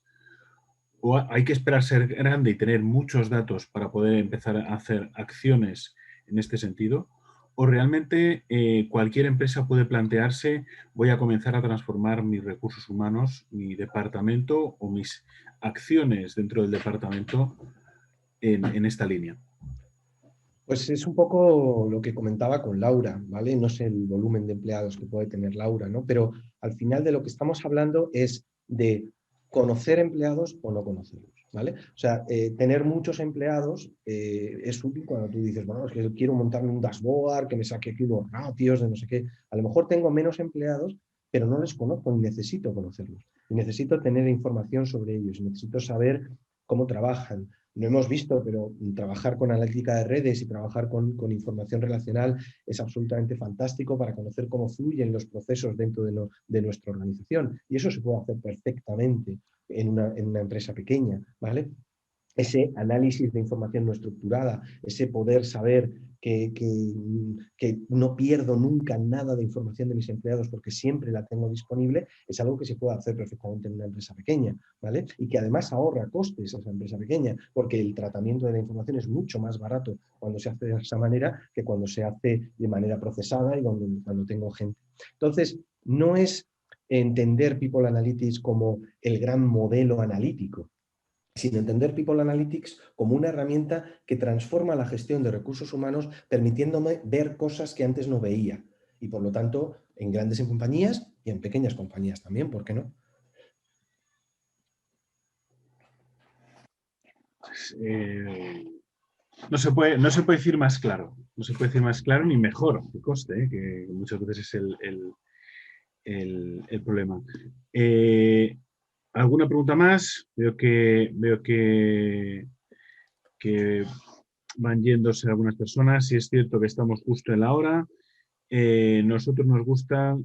o hay que esperar ser grande y tener muchos datos para poder empezar a hacer acciones en este sentido, o realmente cualquier empresa puede plantearse, voy a comenzar a transformar mis recursos humanos, mi departamento o mis acciones dentro del departamento en esta línea. Pues es un poco lo que comentaba con Laura, ¿vale? No sé el volumen de empleados que puede tener Laura, ¿no? Pero al final de lo que estamos hablando es de conocer empleados o no conocerlos, ¿vale? O sea, tener muchos empleados es útil cuando tú dices, bueno, es que quiero montarme un dashboard, que me saque aquí unos ratios de no sé qué. A lo mejor tengo menos empleados, pero no les conozco y necesito conocerlos. Y necesito tener información sobre ellos, y necesito saber cómo trabajan. No hemos visto, pero trabajar con analítica de redes y trabajar con información relacional es absolutamente fantástico para conocer cómo fluyen los procesos dentro de nuestra organización. Y eso se puede hacer perfectamente en una empresa pequeña, ¿vale? ese análisis de información no estructurada, ese poder saber que no pierdo nunca nada de información de mis empleados porque siempre la tengo disponible, es algo que se puede hacer perfectamente en una empresa pequeña, ¿vale? Y que además ahorra costes a esa empresa pequeña, porque el tratamiento de la información es mucho más barato cuando se hace de esa manera que cuando se hace de manera procesada y cuando tengo gente. Entonces, no es entender People Analytics como el gran modelo analítico, sino entender People Analytics como una herramienta que transforma la gestión de recursos humanos, permitiéndome ver cosas que antes no veía. Y por lo tanto, en grandes compañías y en pequeñas compañías también, ¿por qué no? Pues, no se puede decir más claro. No se puede decir más claro ni mejor, que conste, que muchas veces es el problema. ¿Alguna pregunta más? Veo que van yéndose algunas personas. Sí es cierto que estamos justo en la hora. Nosotros nos gusta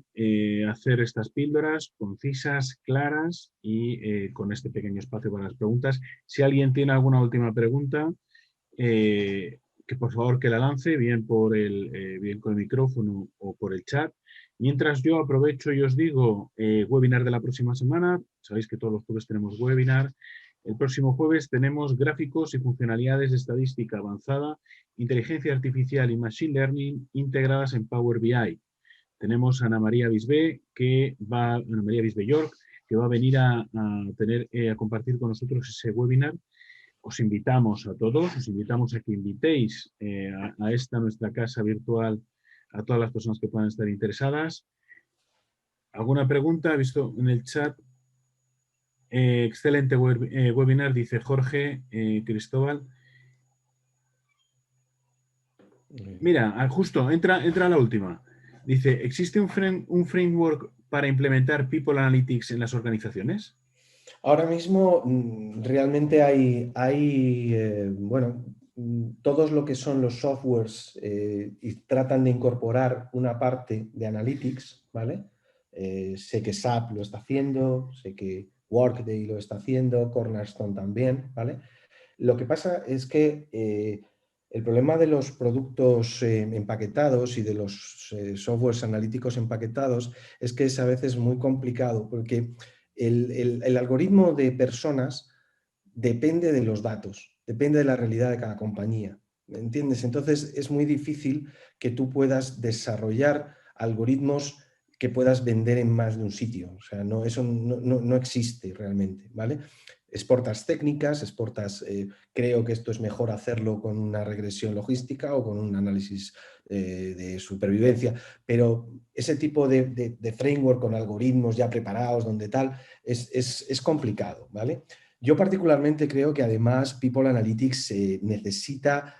hacer estas píldoras concisas, claras y con este pequeño espacio para las preguntas. Si alguien tiene alguna última pregunta, que por favor que la lance, bien bien con el micrófono o por el chat. Mientras yo aprovecho y os digo, webinar de la próxima semana. Sabéis que todos los jueves tenemos webinar. El próximo jueves tenemos gráficos y funcionalidades de estadística avanzada, inteligencia artificial y machine learning integradas en Power BI. Tenemos a Ana María Bisbé York, que va a venir a compartir con nosotros ese webinar. Os invitamos a todos, os invitamos a que invitéis a esta nuestra casa virtual a todas las personas que puedan estar interesadas. ¿Alguna pregunta? He visto en el chat. Excelente webinar, dice Jorge Cristóbal. Mira, justo, entra la última. Dice, ¿existe un framework para implementar People Analytics en las organizaciones? Ahora mismo realmente bueno, todos lo que son los softwares y tratan de incorporar una parte de Analytics, ¿vale? Sé que SAP lo está haciendo, sé que Workday lo está haciendo, Cornerstone también, ¿vale? Lo que pasa es que el problema de los productos empaquetados y de los softwares analíticos empaquetados es que es a veces muy complicado porque el algoritmo de personas depende de los datos, depende de la realidad de cada compañía. ¿Me entiendes? Entonces es muy difícil que tú puedas desarrollar algoritmos que puedas vender en más de un sitio. O sea, eso no existe realmente, ¿vale? Exportas técnicas, creo que esto es mejor hacerlo con una regresión logística o con un análisis de supervivencia, pero ese tipo de framework con algoritmos ya preparados, donde tal, es complicado, ¿vale? Yo particularmente creo que además People Analytics necesita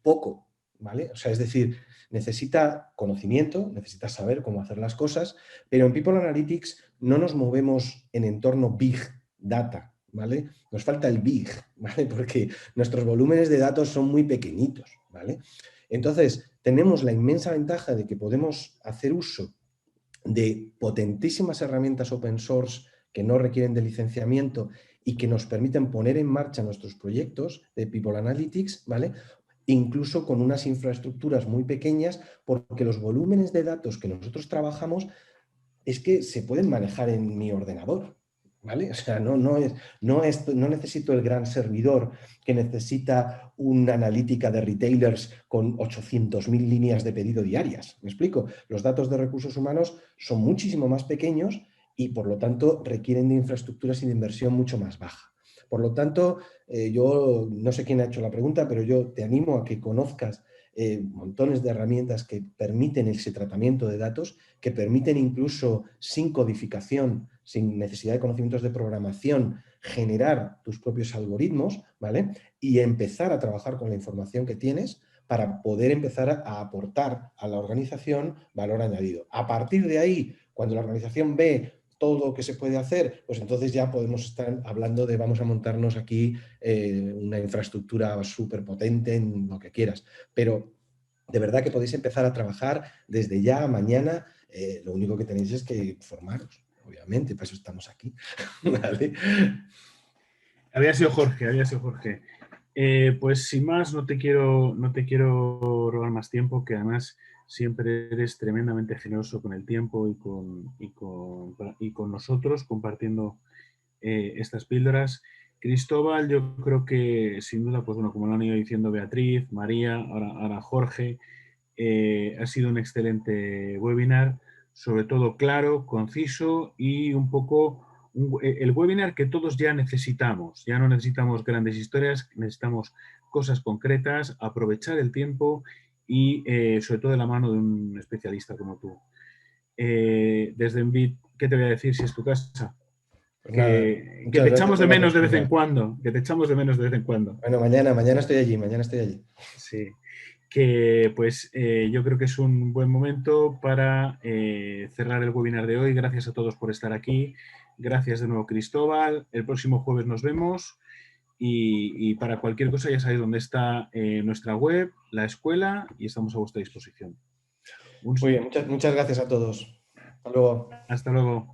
poco, ¿vale? O sea, es decir, necesita conocimiento, necesita saber cómo hacer las cosas, pero en People Analytics no nos movemos en entorno Big Data, ¿vale? Nos falta el Big, ¿vale? Porque nuestros volúmenes de datos son muy pequeñitos, ¿vale? Entonces, tenemos la inmensa ventaja de que podemos hacer uso de potentísimas herramientas open source que no requieren de licenciamiento y que nos permiten poner en marcha nuestros proyectos de People Analytics, ¿vale? Incluso con unas infraestructuras muy pequeñas, porque los volúmenes de datos que nosotros trabajamos es que se pueden manejar en mi ordenador, ¿vale? O sea, no necesito el gran servidor que necesita una analítica de retailers con 800.000 líneas de pedido diarias. ¿Me explico? Los datos de recursos humanos son muchísimo más pequeños y, por lo tanto, requieren de infraestructuras y de inversión mucho más baja. Por lo tanto, yo no sé quién ha hecho la pregunta, pero yo te animo a que conozcas montones de herramientas que permiten ese tratamiento de datos, que permiten incluso sin codificación, sin necesidad de conocimientos de programación, generar tus propios algoritmos, ¿vale? Y empezar a trabajar con la información que tienes para poder empezar a aportar a la organización valor añadido. A partir de ahí, cuando la organización ve todo lo que se puede hacer, pues entonces ya podemos estar hablando de vamos a montarnos aquí una infraestructura súper potente en lo que quieras. Pero de verdad que podéis empezar a trabajar desde ya, mañana. Lo único que tenéis es que formaros, obviamente, para eso estamos aquí. ¿Vale? Había sido Jorge, había sido Jorge. Pues sin más, no te quiero robar más tiempo, que además siempre eres tremendamente generoso con el tiempo y con nosotros, compartiendo estas píldoras. Cristóbal, yo creo que sin duda, pues bueno, como lo han ido diciendo Beatriz, María, ahora Jorge, ha sido un excelente webinar, sobre todo claro, conciso y un poco el webinar que todos ya necesitamos. Ya no necesitamos grandes historias, necesitamos cosas concretas, aprovechar el tiempo y sobre todo de la mano de un especialista como tú. Desde Envid, ¿qué te voy a decir si es tu casa? Pues nada, Que muchas te gracias echamos por de la menos de vez en oportunidad. cuando, que te echamos de menos de vez en cuando. Bueno, mañana estoy allí, mañana estoy allí. Sí, que pues yo creo que es un buen momento para cerrar el webinar de hoy. Gracias a todos por estar aquí. Gracias de nuevo, Cristóbal. El próximo jueves nos vemos y para cualquier cosa ya sabéis dónde está nuestra web, la escuela, y estamos a vuestra disposición. Muy bien, muchas gracias a todos. Hasta luego. Hasta luego.